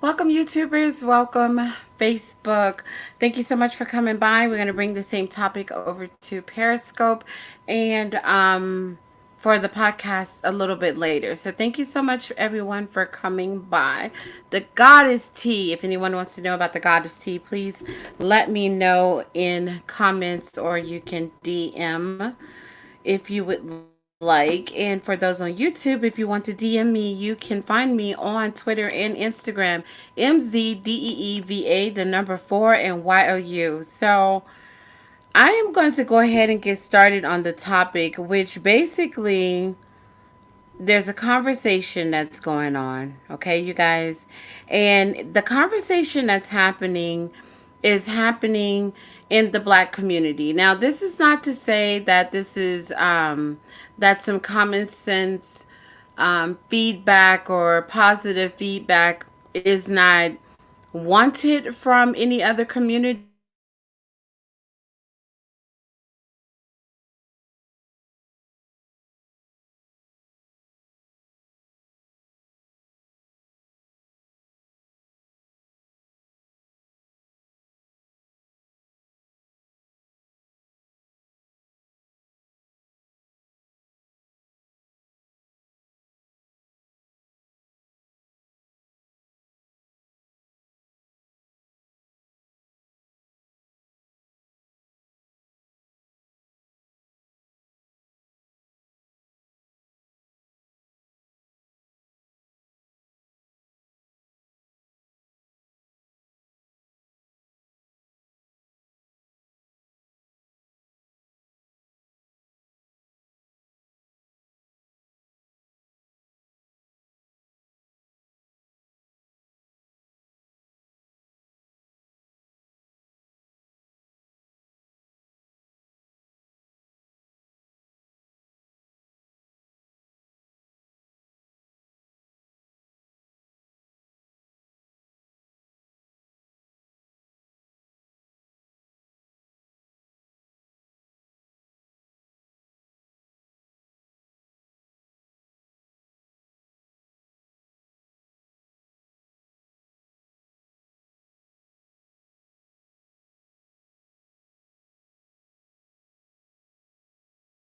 Welcome, YouTubers. Welcome, Facebook. Thank you so much for coming by. We're going to bring the same topic over to Periscope and for the podcast a little bit later. So, thank you so much, everyone, for coming by. The Goddess Tea. If anyone wants to know about the Goddess Tea, please let me know in comments or you can DM if you would like. And for those on YouTube, if you want to DM me, you can find me on Twitter and Instagram, MZDEEVA, the number 4 and YOU. So I am going to go ahead and get started on the topic, which basically there's a conversation that's going on, okay, you guys? And the conversation that's happening is happening in the black community. Now, this is not to say that this is that some common sense feedback or positive feedback is not wanted from any other community.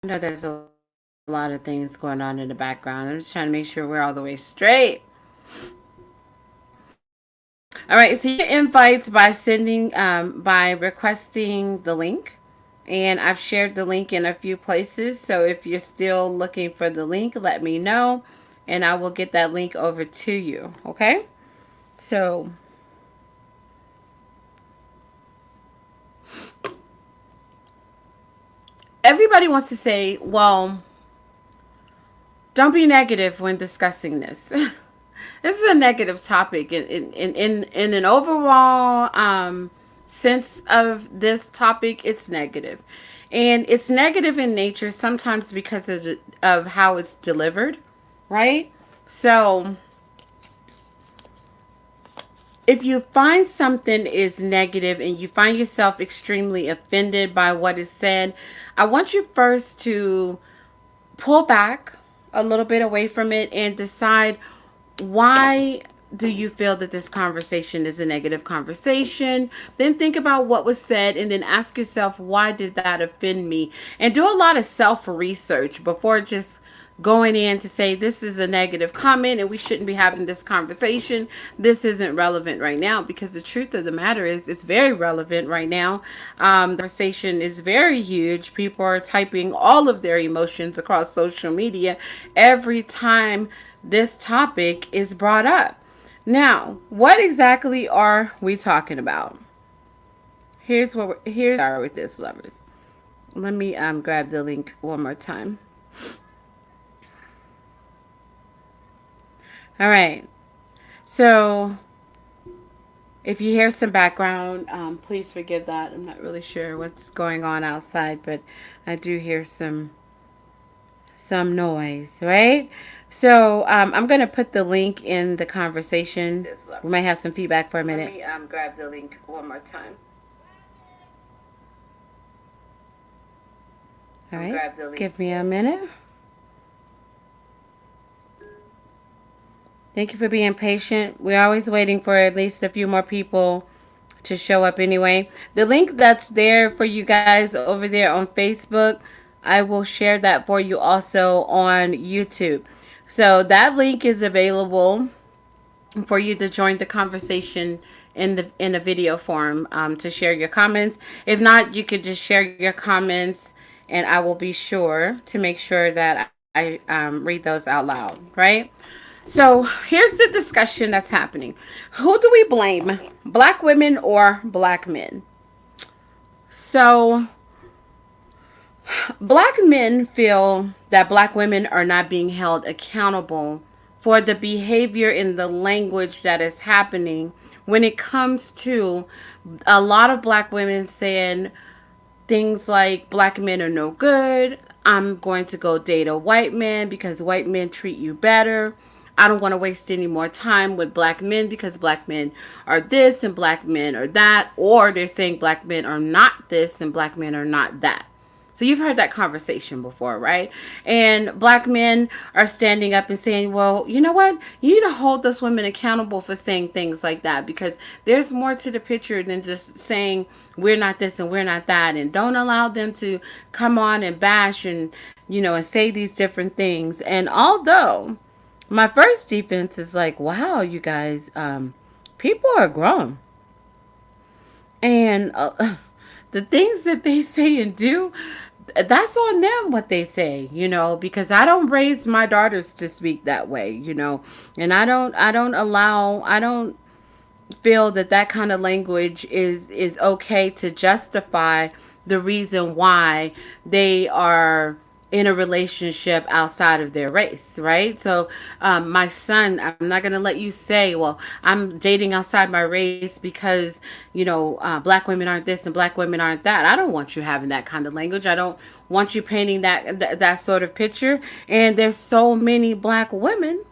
I know there's a lot of things going on in the background. I'm just trying to make sure we're all the way straight. All right, so you get invites by by requesting the link. And I've shared the link in a few places. So if you're still looking for the link, let me know and I will get that link over to you. Okay? So everybody wants to say, well, don't be negative when discussing this. This is a negative topic in an overall sense of this topic. It's negative, and it's negative in nature sometimes because of how it's delivered, right? So if you find something is negative and you find yourself extremely offended by what is said, I want you first to pull back a little bit away from it and decide, why do you feel that this conversation is a negative conversation? Then think about what was said and then ask yourself, why did that offend me? And do a lot of self research before just going in to say this is a negative comment and we shouldn't be having this conversation. This isn't relevant right now, because the truth of the matter is it's very relevant right now. The conversation is very huge. People are typing all of their emotions across social media every time this topic is brought up. Now, what exactly are we talking about? Here's where we are with this, lovers. Let me grab the link one more time. All right. So, if you hear some background, please forgive that. I'm not really sure what's going on outside, but I do hear some noise, right? So I'm going to put the link in the conversation. We might have some feedback for a minute. Let me grab the link one more time. All right. Give me a minute. Thank you for being patient. We're always waiting for at least a few more people to show up anyway. The link that's there for you guys over there on Facebook, I will share that for you also on YouTube. So that link is available for you to join the conversation in a video form, to share your comments. If not, you could just share your comments, and I will be sure to make sure that I read those out loud. Right. So here's the discussion that's happening. Who do we blame? Black women or black men? So black men feel that black women are not being held accountable for the behavior in the language that is happening when it comes to a lot of black women saying things like black men are no good. I'm going to go date a white man because white men treat you better. I don't want to waste any more time with black men because black men are this and black men are that. Or they're saying black men are not this and black men are not that. So you've heard that conversation before, right? And black men are standing up and saying, well, you know what? You need to hold those women accountable for saying things like that, because there's more to the picture than just saying we're not this and we're not that. And don't allow them to come on and bash and, and say these different things. And although my first defense is like, wow, you guys, people are grown. And the things that they say and do, that's on them what they say, because I don't raise my daughters to speak that way, and I don't feel that kind of language is okay to justify the reason why they are in a relationship outside of their race, right? So my son, I'm not going to let you say, well, I'm dating outside my race because, black women aren't this and black women aren't that. I don't want you having that kind of language. I don't want you painting that sort of picture. And there's so many black women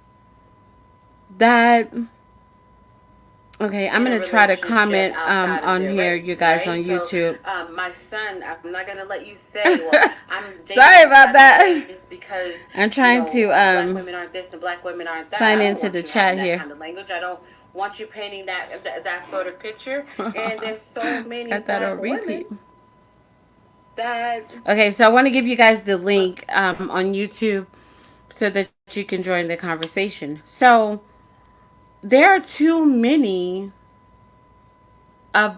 that... Okay, I'm going to try to comment on here, race, you guys, right? On YouTube. So, my son, I'm not going to let you say, well, I'm sorry about that. Because I'm trying to black women aren't this and black women aren't that. Sign into the chat here. Kind of language. I don't want you painting that sort of picture. And there's so many black women that... Okay, so I want to give you guys the link on YouTube so that you can join the conversation. So there are too many of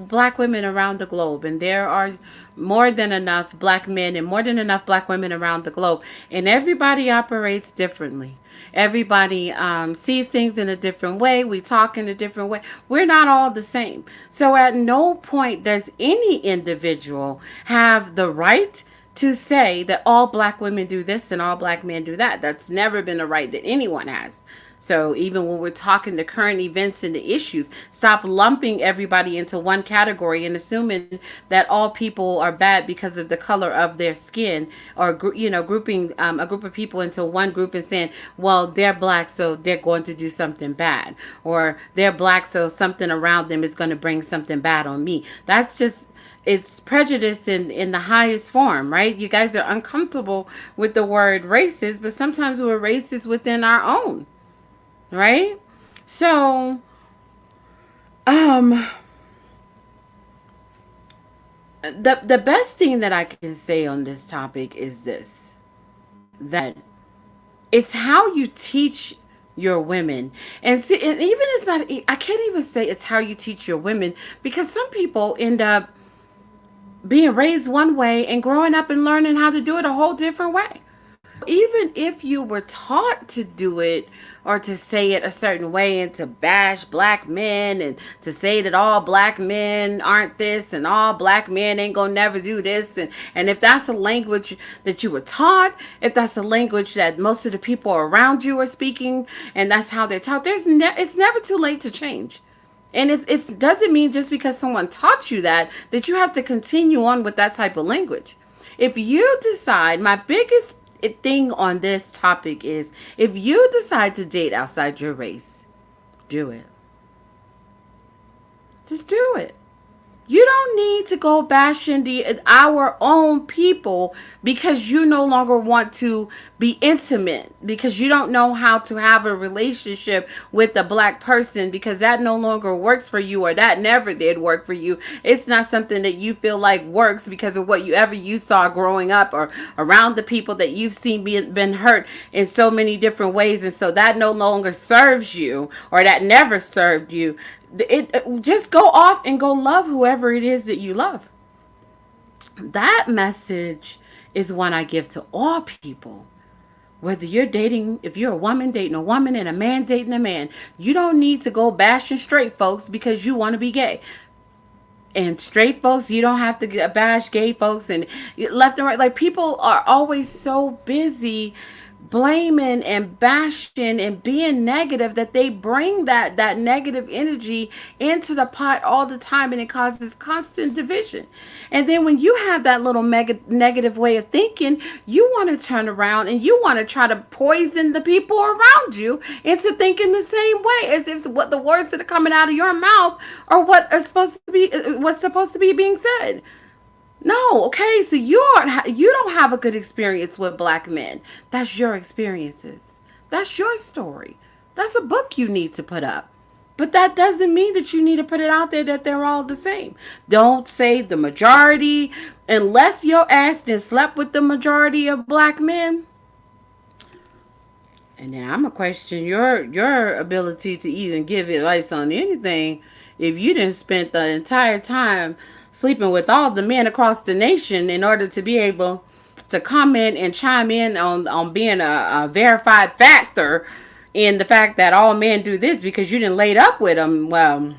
black women around the globe, and there are more than enough black men and more than enough black women around the globe, and everybody operates differently. Everybody sees things in a different way. We talk in a different way. We're not all the same. So at no point does any individual have the right to say that all black women do this and all black men do that. That's never been a right that anyone has. So even when we're talking the current events and the issues, stop lumping everybody into one category and assuming that all people are bad because of the color of their skin, or grouping a group of people into one group and saying, well, they're black, so they're going to do something bad, or they're black, so something around them is going to bring something bad on me. That's just... it's prejudice in the highest form, right? You guys are uncomfortable with the word racist, but sometimes we're racist within our own. Right? So, the best thing that I can say on this topic is this, that it's how you teach your women. And see, and even it's not, I can't even say it's how you teach your women, because some people end up being raised one way and growing up and learning how to do it a whole different way. Even if you were taught to do it or to say it a certain way and to bash black men and to say that all black men aren't this and all black men ain't gonna never do this, and if that's a language that you were taught, if that's a language that most of the people around you are speaking and that's how they're taught, it's never too late to change. And it doesn't mean just because someone taught you that you have to continue on with that type of language. If you decide, my biggest thing on this topic is, if you decide to date outside your race, do it. Just do it. You don't need to go bashing the our own people because you no longer want to be intimate, because you don't know how to have a relationship with a black person, because that no longer works for you, or that never did work for you. It's not something that you feel like works because of what you ever you saw growing up, or around the people that you've seen been hurt in so many different ways, and so that no longer serves you, or that never served you. Just go off and go love whoever it is that you love. That message is one I give to all people. Whether you're dating, if you're a woman dating a woman and a man dating a man, you don't need to go bashing straight folks because you want to be gay. And straight folks, you don't have to bash gay folks and left and right. Like, people are always so busy blaming and bashing and being negative that they bring that negative energy into the pot all the time, and it causes constant division. And then when you have that little negative way of thinking, you want to turn around and you want to try to poison the people around you into thinking the same way, as if what the words that are coming out of your mouth are what are supposed to be, what's supposed to be being said. No, okay, so you don't have a good experience with black men. That's your experiences. That's your story. That's a book you need to put up. But that doesn't mean that you need to put it out there that they're all the same. Don't say the majority, unless your ass then slept with the majority of black men. And then I'm gonna question your ability to even give advice on anything if you didn't spend the entire time sleeping with all the men across the nation in order to be able to comment and chime in on being a verified factor in the fact that all men do this because you didn't laid up with them. Well,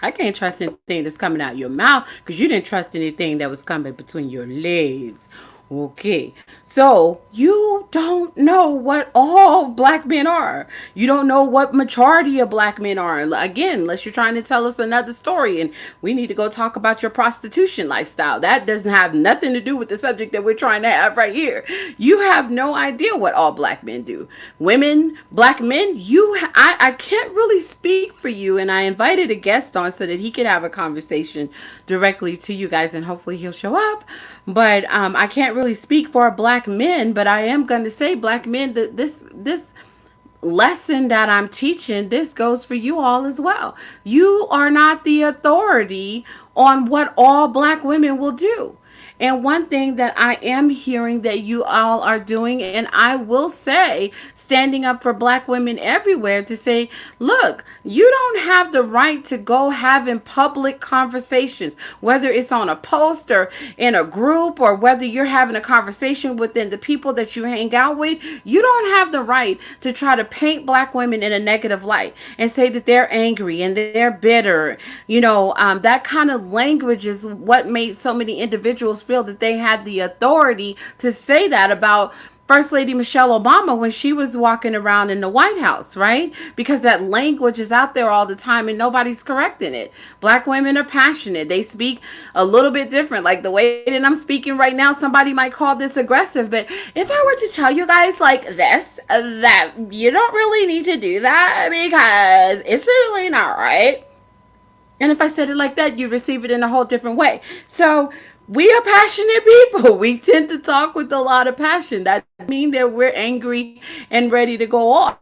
I can't trust anything that's coming out your mouth because you didn't trust anything that was coming between your legs. Okay, so you don't know what all black men are. You don't know what majority of black men are. Again, unless you're trying to tell us another story and we need to go talk about your prostitution lifestyle. That doesn't have nothing to do with the subject that we're trying to have right here. You have no idea what all black men do. Women, black men, I can't really speak for you, and I invited a guest on so that he could have a conversation directly to you guys, and hopefully he'll show up. But I can't really speak for black men, but I am going to say, black men, that this lesson that I'm teaching, this goes for you all as well. You are not the authority on what all black women will do. And one thing that I am hearing that you all are doing, and I will say, standing up for black women everywhere to say, look, you don't have the right to go having public conversations, whether it's on a post or in a group, or whether you're having a conversation within the people that you hang out with. You don't have the right to try to paint black women in a negative light and say that they're angry and they're bitter. That kind of language is what made so many individuals feel that they had the authority to say that about First Lady Michelle Obama when she was walking around in the White House, right? Because that language is out there all the time and nobody's correcting it. Black women are passionate. They speak a little bit different. Like the way that I'm speaking right now, somebody might call this aggressive. But if I were to tell you guys like this, that you don't really need to do that because it's really not right. And if I said it like that, you receive it in a whole different way. So we are passionate people. We tend to talk with a lot of passion. That means that we're angry and ready to go off.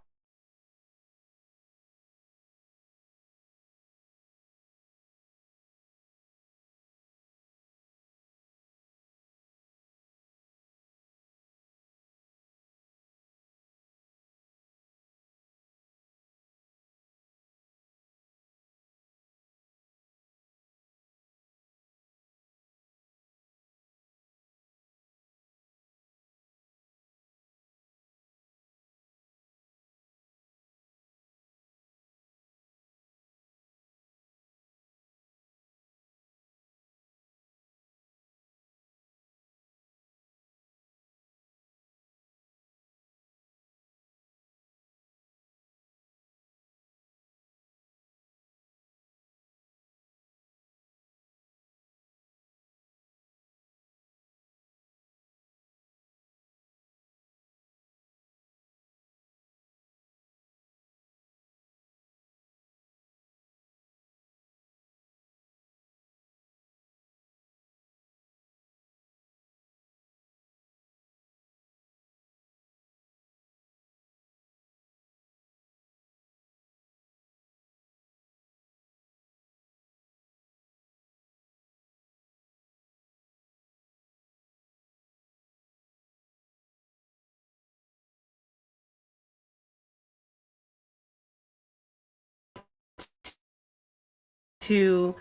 to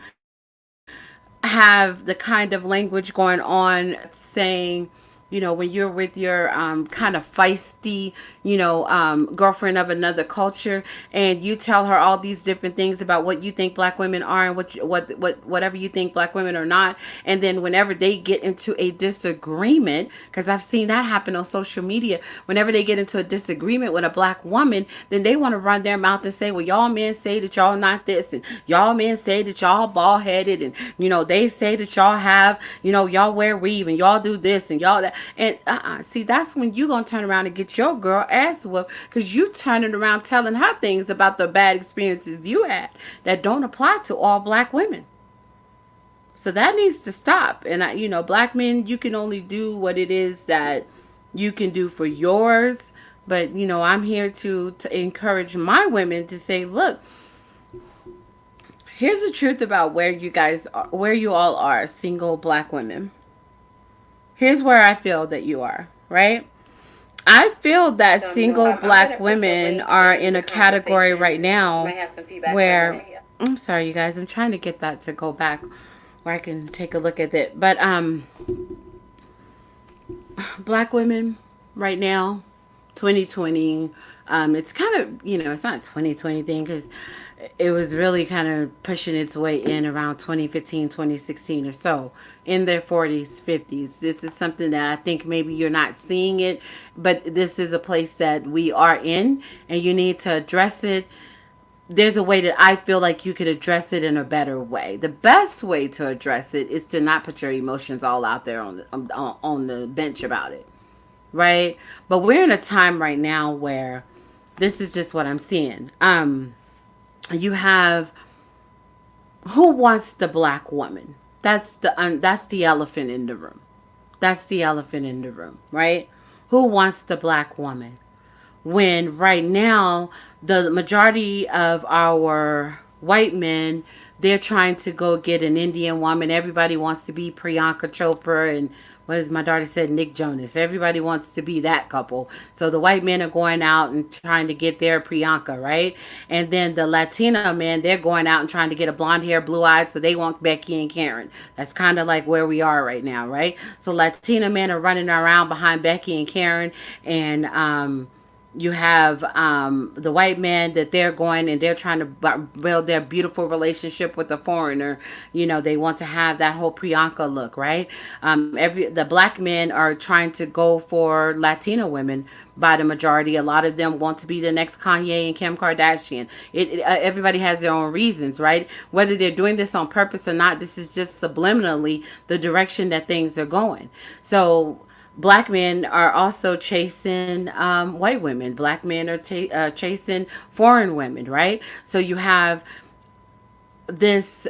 have the kind of language going on saying, when you're with your kind of feisty, girlfriend of another culture, and you tell her all these different things about what you think black women are and whatever you think black women are not, and then whenever they get into a disagreement, because I've seen that happen on social media, whenever they get into a disagreement with a black woman, then they want to run their mouth and say, well, y'all men say that y'all not this, and y'all men say that y'all bald headed, and they say that y'all have, y'all wear weave, and y'all do this and y'all that. And see, that's when you gonna turn around and get your girl ass whooped, because you turning around telling her things about the bad experiences you had that don't apply to all black women. So that needs to stop. And black men, you can only do what it is that you can do for yours. But I'm here to encourage my women to say, look, here's the truth about where you all are, single black women. Here's where I feel that you are, right? I feel that So, single I'm going black to put the women link are in in the a category conversation. right You now might have some feedback coming where, in. I'm sorry, you guys, I'm trying to get that to go back where I can take a look at it. But black women right now, 2020, it's kind of, it's not a 2020 thing, because it was really kind of pushing its way in around 2015, 2016 or so, in their 40s, 50s. This is something that I think maybe you're not seeing it, but this is a place that we are in, and you need to address it. There's a way that I feel like you could address it in a better way. The best way to address it is to not put your emotions all out there on the bench about it, right? But we're in a time right now where this is just what I'm seeing. You have, who wants the black woman? That's the elephant in the room. That's the elephant in the room, right? Who wants the black woman? When right now the majority of our white men, they're trying to go get an Indian woman. Everybody wants to be Priyanka Chopra and, what is, my daughter said, Nick Jonas. Everybody wants to be that couple. So the white men are going out and trying to get their Priyanka, right? And then the Latina men, they're going out and trying to get a blonde hair, blue eyed, so they want Becky and Karen. That's kind of like where we are right now, right? So Latina men are running around behind Becky and Karen, and you have the white man that they're going and they're trying to build their beautiful relationship with the foreigner. They want to have that whole Priyanka look, right? The black men are trying to go for Latina women by the majority. A lot of them want to be the next Kanye and Kim Kardashian. Everybody has their own reasons, right? Whether they're doing this on purpose or not, this is just subliminally the direction that things are going. So black men are also chasing white women. Black men are chasing foreign women, right? So you have this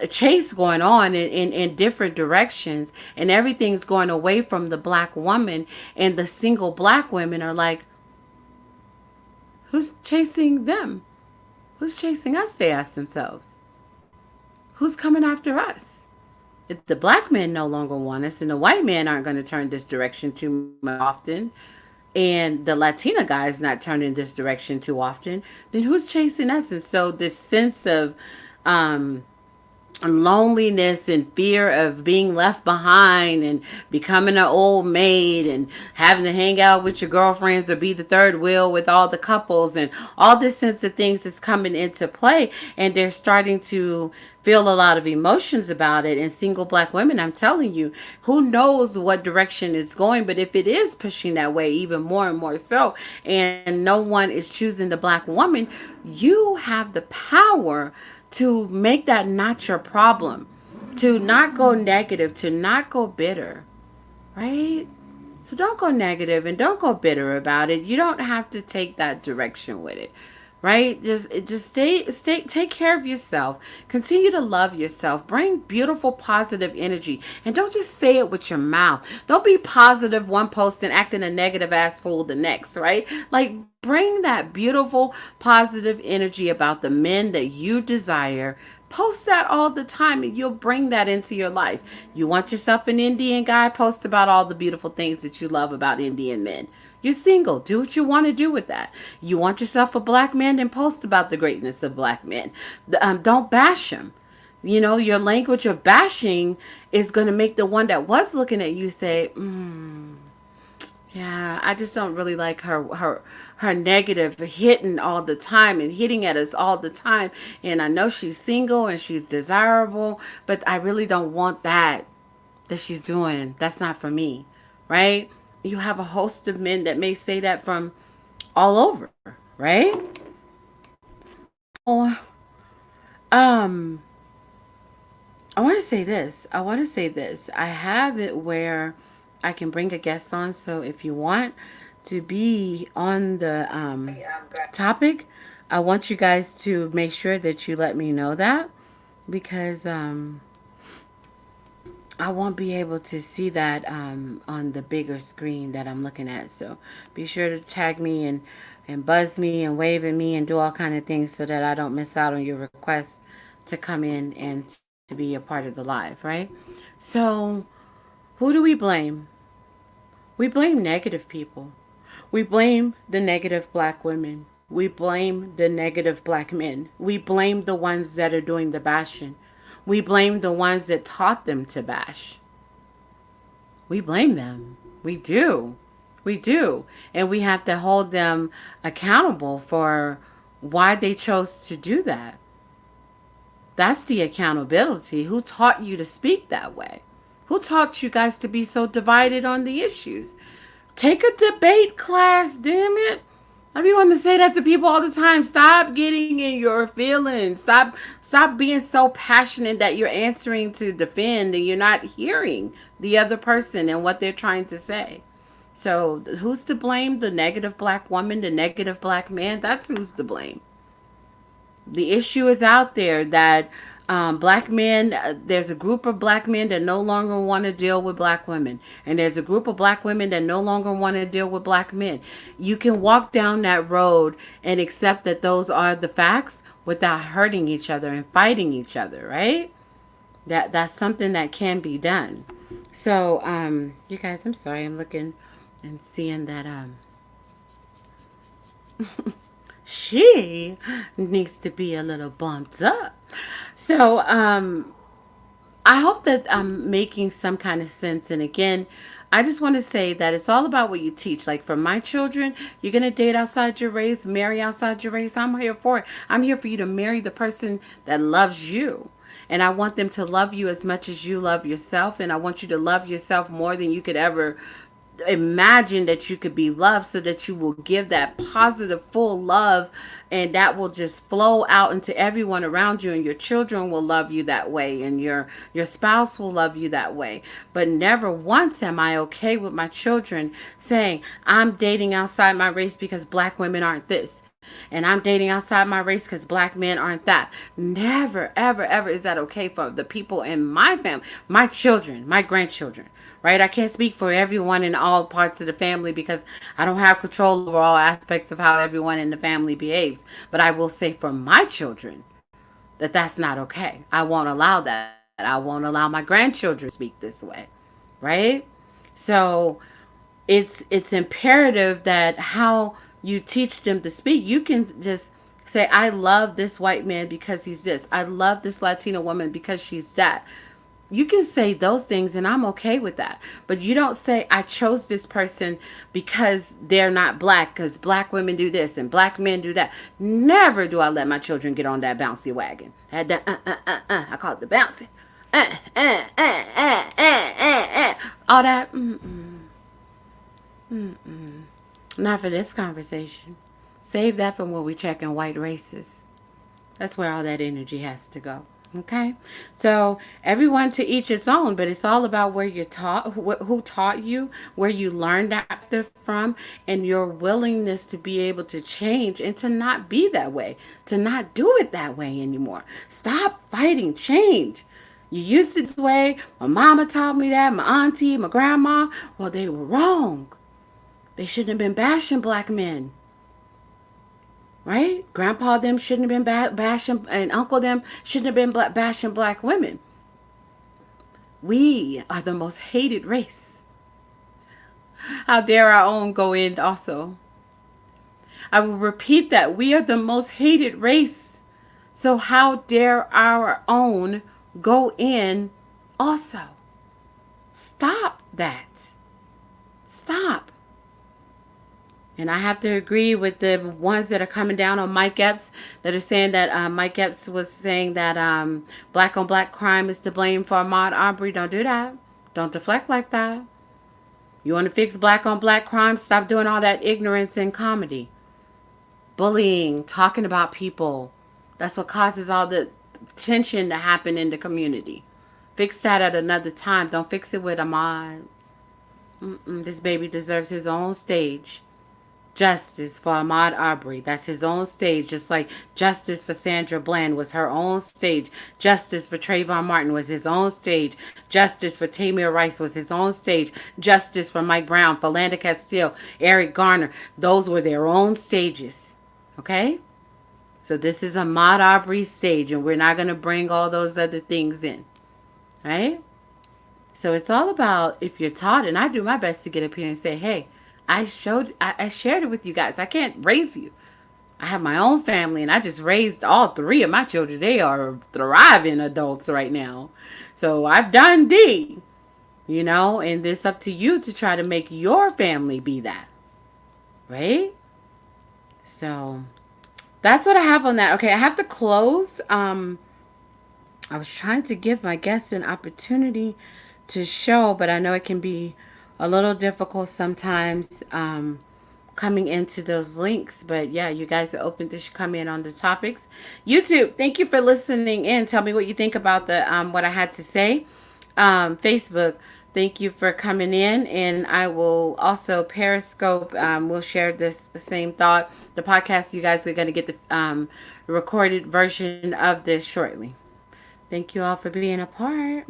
chase going on in different directions, and everything's going away from the black woman. And the single black women are like, who's chasing them? Who's chasing us? They ask themselves. Who's coming after us? If the black men no longer want us and the white men aren't going to turn this direction too much often, and the Latina guys not turning this direction too often, then who's chasing us? And so this sense of um, loneliness and fear of being left behind and becoming an old maid and having to hang out with your girlfriends or be the third wheel with all the couples, and all this sense of things is coming into play, and they're starting to feel a lot of emotions about it. And single black women, I'm telling you, who knows what direction it's going, but if it is pushing that way even more and more so, and no one is choosing the black woman, you have the power to make that not your problem, to not go negative, to not go bitter, right? So don't go negative and don't go bitter about it. You don't have to take that direction with it. Right? Just stay take care of yourself. Continue to love yourself. Bring beautiful positive energy. And don't just say it with your mouth. Don't be positive one post and acting a negative ass fool the next, right? Like, bring that beautiful positive energy about the men that you desire. Post that all the time, and you'll bring that into your life. You want yourself an Indian guy? Post about all the beautiful things that you love about Indian men. You're single. Do what you want to do with that. You want yourself a black man? Then post about the greatness of black men. Don't bash them. Your language of bashing is going to make the one that was looking at you say, yeah, I just don't really like her negative hitting all the time and hitting at us all the time. And I know she's single and she's desirable, but I really don't want that she's doing. That's not for me, right? You have a host of men that may say that from all over, right? So, um, I want to say this. I want to say this. I have it where I can bring a guest on. So if you want to be on the topic, I want you guys to make sure that you let me know that because I won't be able to see that on the bigger screen that I'm looking at. So be sure to tag me and buzz me and wave at me and do all kind of things so that I don't miss out on your request to come in and to be a part of the live, right? So who do we blame? We blame negative people. We blame the negative black women. We blame the negative black men. We blame the ones that are doing the bashing. We blame the ones that taught them to bash. We blame them. We do. We do. And we have to hold them accountable for why they chose to do that. That's the accountability. Who taught you to speak that way? Who taught you guys to be so divided on the issues? Take a debate class, damn it. I be wanting to say that to people all the time. Stop getting in your feelings. Stop being so passionate that you're answering to defend and you're not hearing the other person and what they're trying to say. So who's to blame? The negative black woman, the negative black man? That's who's to blame. The issue is out there that black men, there's a group of black men that no longer want to deal with black women. And there's a group of black women that no longer want to deal with black men. You can walk down that road and accept that those are the facts without hurting each other and fighting each other, right? That's something that can be done. So, you guys, I'm sorry, I'm looking and seeing that she needs to be a little bumped up. So, I hope that I'm making some kind of sense. And again, I just want to say that it's all about what you teach. Like for my children, you're going to date outside your race, marry outside your race. I'm here for it. I'm here for you to marry the person that loves you. And I want them to love you as much as you love yourself. And I want you to love yourself more than you could ever imagine that you could be loved, so that you will give that positive full love, and that will just flow out into everyone around you, and your children will love you that way, and your spouse will love you that way. But never once am I okay with my children saying I'm dating outside my race because black women aren't this, and I'm dating outside my race because black men aren't that. Never, ever, ever is that okay for the people in my family, my children, my grandchildren, right? I can't speak for everyone in all parts of the family because I don't have control over all aspects of how everyone in the family behaves. But I will say for my children that that's not okay. I won't allow that. I won't allow my grandchildren to speak this way, right? So it's imperative that how you teach them to speak. You can just say, I love this white man because he's this. I love this Latina woman because she's that. You can say those things and I'm okay with that. But you don't say, I chose this person because they're not black, because black women do this and black men do that. Never do I let my children get on that bouncy wagon. Had that, I call it the bouncy. All that, not for this conversation. Save that for when we checking white races. That's where all that energy has to go. Okay, so everyone to each its own, but it's all about where you're taught, who taught you, where you learned that from, and your willingness to be able to change and to not be that way, to not do it that way anymore. Stop fighting change. You used it this way. My mama taught me that. My auntie, my grandma. Well, they were wrong. They shouldn't have been bashing black men. Right? Grandpa them shouldn't have been bashing, and uncle them shouldn't have been bashing black women. We are the most hated race. How dare our own go in also. I will repeat that. We are the most hated race. So how dare our own go in also? Stop that. Stop. And I have to agree with the ones that are coming down on Mike Epps that are saying that Mike Epps was saying that black on black crime is to blame for Ahmaud Arbery. Don't do that. Don't deflect like that. You want to fix black on black crime? Stop doing all that ignorance in comedy. Bullying, talking about people. That's what causes all the tension to happen in the community. Fix that at another time. Don't fix it with Ahmaud. This baby deserves his own stage. Justice for Ahmaud Arbery. That's his own stage. Just like justice for Sandra Bland was her own stage. Justice for Trayvon Martin was his own stage. Justice for Tamir Rice was his own stage. Justice for Mike Brown, Philando Castile, Eric Garner. Those were their own stages. Okay? So this is Ahmaud Arbery's stage, and we're not going to bring all those other things in. Right? So it's all about if you're taught, and I do my best to get up here and say, hey, I shared it with you guys. I can't raise you. I have my own family, and I just raised all three of my children. They are thriving adults right now. So I've done D, and it's up to you to try to make your family be that. Right? So that's what I have on that. Okay, I have to close. I was trying to give my guests an opportunity to show, but I know it can be a little difficult sometimes coming into those links. But yeah, you guys are open to come in on the topics. YouTube, thank you for listening in. Tell me what you think about the what I had to say. Facebook, thank you for coming in, and I will also Periscope. We'll share this the same thought. The podcast, you guys are going to get the recorded version of this shortly. Thank you all for being a part.